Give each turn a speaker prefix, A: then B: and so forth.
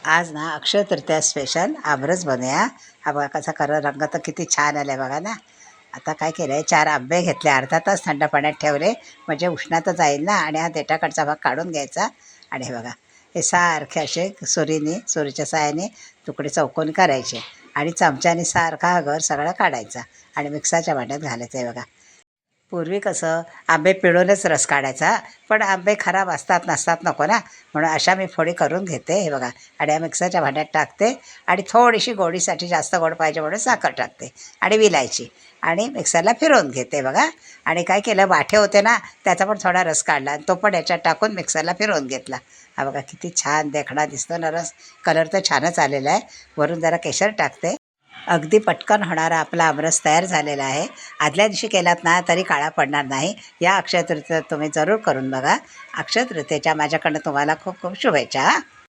A: आज ना अक्षय तृतीया स्पेशल आमरस बनवूया. हा बघा कसा रंग तर किती छान आला आहे बघा ना. आता काय केलं आहे, 4 आंबे घेतले, अर्धा तास थंड पाण्यात ठेवले म्हणजे उष्णता जाईल ना. आणि हा देठाकडचा भाग काढून घ्यायचा. आणि हे बघा, हे सारखे असे सुरीच्या साहाय्याने तुकडे चौकोनी करायचे आणि चमच्याने सारखा हा गर सगळा काढायचा आणि मिक्सरच्या भांड्यात घालायचं आहे बघा. पूर्वी कसं आंबे पिळूनच रस काढायचा, पण आंबे खराब असतात नसतात नको ना, म्हणून अशा मी फोडी करून घेते हे बघा. आणि या मिक्सरच्या भांड्यात टाकते आणि थोडीशी गोडीसाठी जास्त गोड पाहिजे म्हणून साखर टाकते आणि विलायची आणि मिक्सरला फिरवून घेते बघा. आणि काय केलं, वाटे होते ना, त्याचा पण थोडा रस काढला आणि तो पण याच्यात टाकून मिक्सरला फिरवून घेतला. हा बघा किती छान देखणा दिसतो ना रस. कलर तर छानच आलेला आहे. वरून जरा केशर टाकते. अगदी पटकन होणारा आपला आमरस तयार झालेला आहे. आदल्या दिवशी केलात ना तरी काळा पडणार नाही. या अक्षय तृतीयेत तुम्ही जरूर करून बघा. अक्षय तृतीयेच्या माझ्याकडनं तुम्हाला खूप खूप शुभेच्छा.